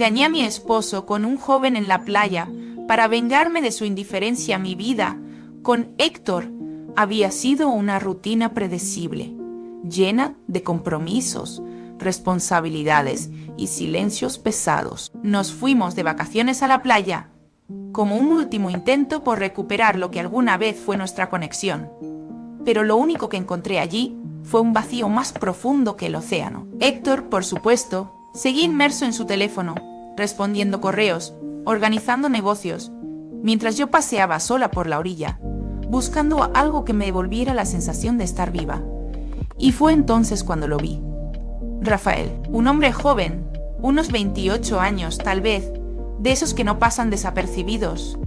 Engañé a mi esposo con un joven en la playa para vengarme de su indiferencia a mi vida. Con Héctor había sido una rutina predecible, llena de compromisos, responsabilidades y silencios pesados. Nos fuimos de vacaciones a la playa, como un último intento por recuperar lo que alguna vez fue nuestra conexión. Pero lo único que encontré allí fue un vacío más profundo que el océano. Héctor, por supuesto, seguía inmerso en su teléfono, respondiendo correos, organizando negocios, mientras yo paseaba sola por la orilla, buscando algo que me devolviera la sensación de estar viva. Y fue entonces cuando lo vi. Rafael, un hombre joven, unos 28 años tal vez, de esos que no pasan desapercibidos.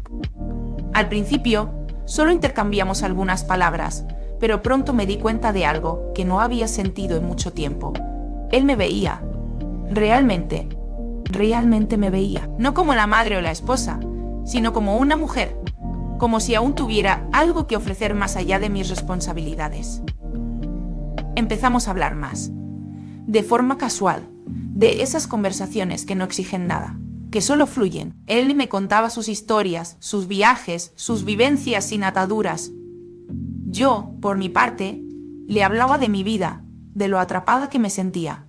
Al principio, solo intercambiamos algunas palabras, pero pronto me di cuenta de algo que no había sentido en mucho tiempo. Él me veía. Realmente me veía. No como la madre o la esposa, sino como una mujer. Como si aún tuviera algo que ofrecer más allá de mis responsabilidades. Empezamos a hablar más. De forma casual, de esas conversaciones que no exigen nada, que solo fluyen. Él me contaba sus historias, sus viajes, sus vivencias sin ataduras. Yo, por mi parte, le hablaba de mi vida, de lo atrapada que me sentía.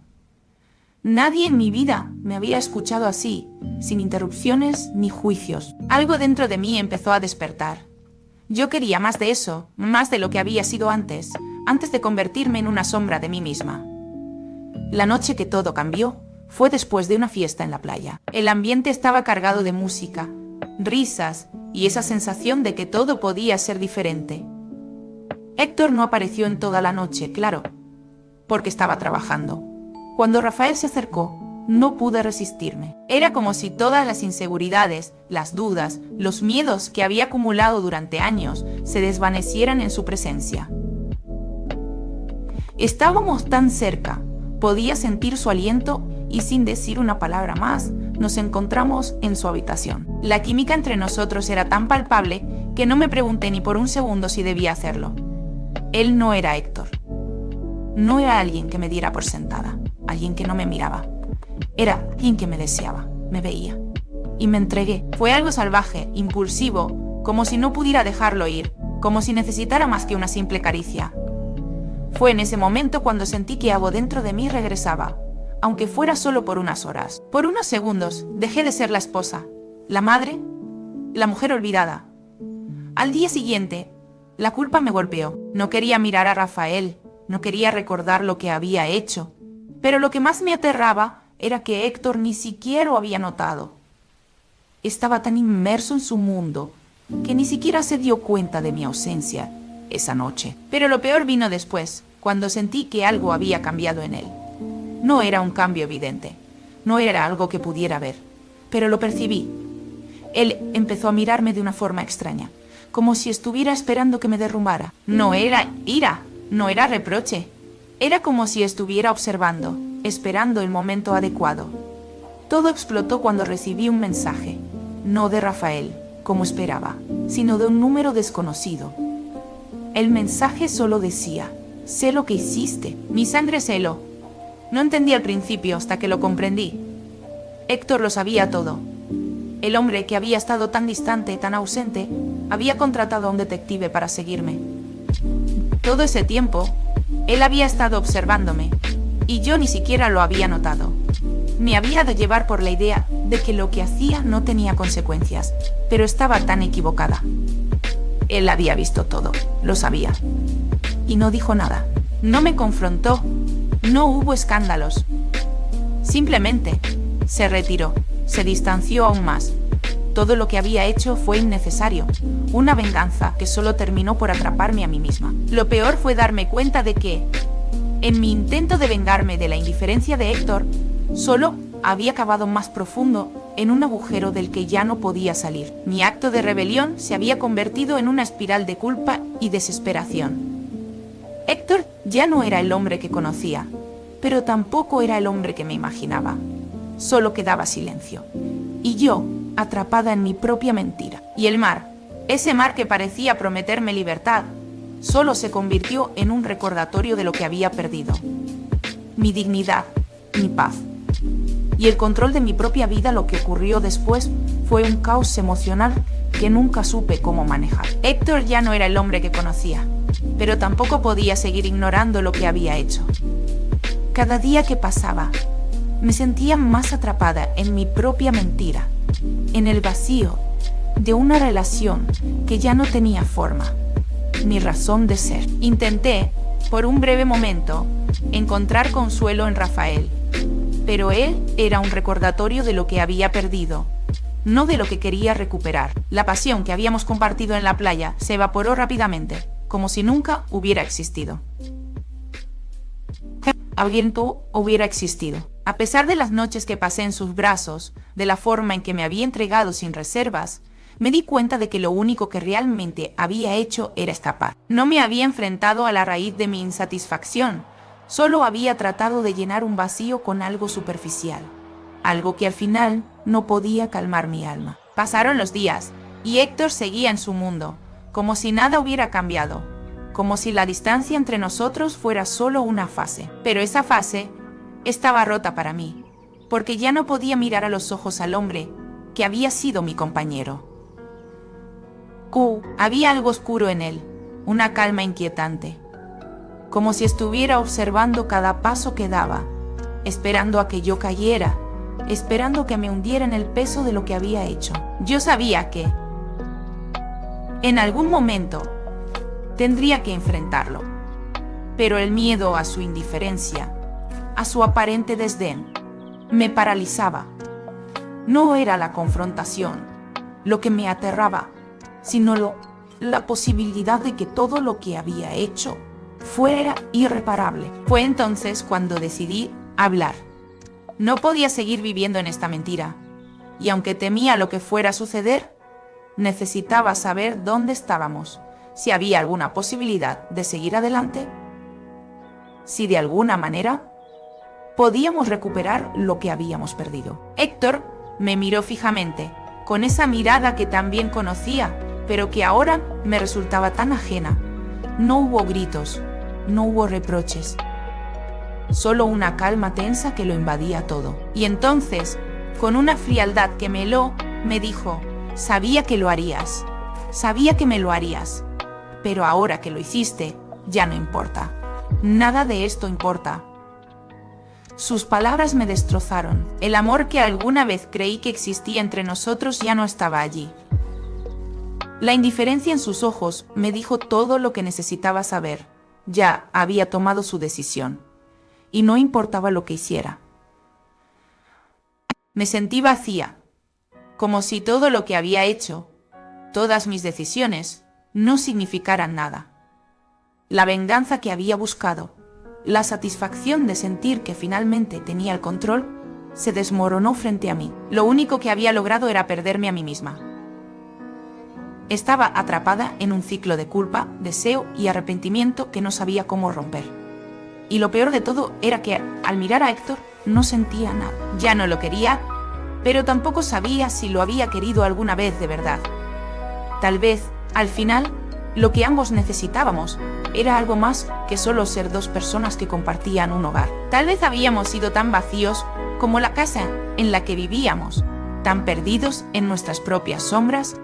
Nadie en mi vida me había escuchado así, sin interrupciones ni juicios. Algo dentro de mí empezó a despertar. Yo quería más de eso, más de lo que había sido antes de convertirme en una sombra de mí misma. La noche que todo cambió fue después de una fiesta en la playa. El ambiente estaba cargado de música, risas y esa sensación de que todo podía ser diferente. Héctor no apareció en toda la noche, claro, porque estaba trabajando. Cuando Rafael se acercó, no pude resistirme. Era como si todas las inseguridades, las dudas, los miedos que había acumulado durante años se desvanecieran en su presencia. Estábamos tan cerca, podía sentir su aliento y sin decir una palabra más, nos encontramos en su habitación. La química entre nosotros era tan palpable que no me pregunté ni por un segundo si debía hacerlo. Él no era Héctor. No era alguien que me diera por sentada, alguien que no me miraba. Era alguien que me deseaba, me veía. Y me entregué. Fue algo salvaje, impulsivo, como si no pudiera dejarlo ir, como si necesitara más que una simple caricia. Fue en ese momento cuando sentí que algo dentro de mí regresaba, aunque fuera solo por unas horas. Por unos segundos dejé de ser la esposa, la madre, la mujer olvidada. Al día siguiente, la culpa me golpeó. No quería mirar a Rafael, no quería recordar lo que había hecho. Pero lo que más me aterraba era que Héctor ni siquiera lo había notado. Estaba tan inmerso en su mundo que ni siquiera se dio cuenta de mi ausencia esa noche. Pero lo peor vino después, cuando sentí que algo había cambiado en él. No era un cambio evidente, no era algo que pudiera ver, pero lo percibí. Él empezó a mirarme de una forma extraña, como si estuviera esperando que me derrumbara. No era ira, no era reproche. Era como si estuviera observando, esperando el momento adecuado. Todo explotó cuando recibí un mensaje, no de Rafael, como esperaba, sino de un número desconocido. El mensaje solo decía: sé lo que hiciste. Mi sangre se heló. No entendí al principio hasta que lo comprendí. Héctor lo sabía todo. El hombre que había estado tan distante, tan ausente, había contratado a un detective para seguirme. Todo ese tiempo, él había estado observándome, y yo ni siquiera lo había notado. Me había de llevar por la idea de que lo que hacía no tenía consecuencias, pero estaba tan equivocada. Él había visto todo, lo sabía. Y no dijo nada. No me confrontó. No hubo escándalos. Simplemente se retiró, se distanció aún más. Todo lo que había hecho fue innecesario. Una venganza que solo terminó por atraparme a mí misma. Lo peor fue darme cuenta de que, en mi intento de vengarme de la indiferencia de Héctor, solo había cavado más profundo en un agujero del que ya no podía salir. Mi acto de rebelión se había convertido en una espiral de culpa y desesperación. Héctor ya no era el hombre que conocía, pero tampoco era el hombre que me imaginaba. Solo quedaba silencio. Y yo, atrapada en mi propia mentira. Y el mar, ese mar que parecía prometerme libertad, solo se convirtió en un recordatorio de lo que había perdido. Mi dignidad, mi paz. y el control de mi propia vida. Lo que ocurrió después fue un caos emocional que nunca supe cómo manejar. Héctor ya no era el hombre que conocía, pero tampoco podía seguir ignorando lo que había hecho. Cada día que pasaba, me sentía más atrapada en mi propia mentira, en el vacío de una relación que ya no tenía forma ni razón de ser. Intenté, por un breve momento, encontrar consuelo en Rafael, pero él era un recordatorio de lo que había perdido, no de lo que quería recuperar. La pasión que habíamos compartido en la playa se evaporó rápidamente, como si nunca hubiera existido. Hubiera existido. A pesar de las noches que pasé en sus brazos, de la forma en que me había entregado sin reservas, me di cuenta de que lo único que realmente había hecho era escapar. No me había enfrentado a la raíz de mi insatisfacción, solo había tratado de llenar un vacío con algo superficial, algo que al final no podía calmar mi alma. Pasaron los días, y Héctor seguía en su mundo, como si nada hubiera cambiado, como si la distancia entre nosotros fuera solo una fase. Pero esa fase estaba rota para mí, porque ya no podía mirar a los ojos al hombre que había sido mi compañero. Había algo oscuro en él, una calma inquietante, como si estuviera observando cada paso que daba, esperando a que yo cayera, esperando que me hundiera en el peso de lo que había hecho. Yo sabía que, en algún momento, tendría que enfrentarlo, pero el miedo a su indiferencia, a su aparente desdén, me paralizaba. No era la confrontación lo que me aterraba, sino la posibilidad de que todo lo que había hecho fuera irreparable. Fue entonces cuando decidí hablar. No podía seguir viviendo en esta mentira, y aunque temía lo que fuera a suceder, necesitaba saber dónde estábamos, si había alguna posibilidad de seguir adelante, si de alguna manera podíamos recuperar lo que habíamos perdido. Héctor me miró fijamente, con esa mirada que también conocía, pero que ahora me resultaba tan ajena. No hubo gritos, no hubo reproches, solo una calma tensa que lo invadía todo. Y entonces, con una frialdad que me heló, me dijo: sabía que lo harías, sabía que me lo harías, pero ahora que lo hiciste, ya no importa. Nada de esto importa. Sus palabras me destrozaron. El amor que alguna vez creí que existía entre nosotros ya no estaba allí. La indiferencia en sus ojos me dijo todo lo que necesitaba saber. Ya había tomado su decisión, y no importaba lo que hiciera. Me sentí vacía, como si todo lo que había hecho, todas mis decisiones, no significaran nada. La venganza que había buscado, la satisfacción de sentir que finalmente tenía el control, se desmoronó frente a mí. Lo único que había logrado era perderme a mí misma. Estaba atrapada en un ciclo de culpa, deseo y arrepentimiento que no sabía cómo romper. Y lo peor de todo era que, al mirar a Héctor, no sentía nada. Ya no lo quería, pero tampoco sabía si lo había querido alguna vez de verdad. Tal vez, al final, lo que ambos necesitábamos era algo más que solo ser dos personas que compartían un hogar. Tal vez habíamos sido tan vacíos como la casa en la que vivíamos, tan perdidos en nuestras propias sombras,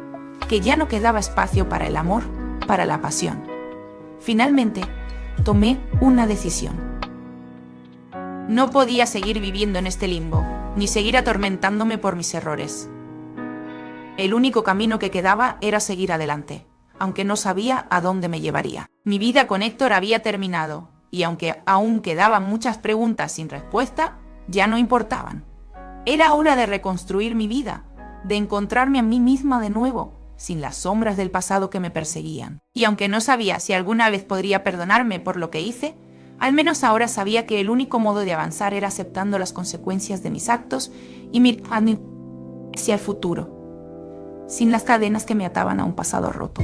que ya no quedaba espacio para el amor, para la pasión. Finalmente, tomé una decisión. No podía seguir viviendo en este limbo, ni seguir atormentándome por mis errores. El único camino que quedaba era seguir adelante, aunque no sabía a dónde me llevaría. Mi vida con Héctor había terminado, y aunque aún quedaban muchas preguntas sin respuesta, ya no importaban. Era hora de reconstruir mi vida, de encontrarme a mí misma de nuevo, sin las sombras del pasado que me perseguían. Y aunque no sabía si alguna vez podría perdonarme por lo que hice, al menos ahora sabía que el único modo de avanzar era aceptando las consecuencias de mis actos y mirando hacia el futuro, sin las cadenas que me ataban a un pasado roto.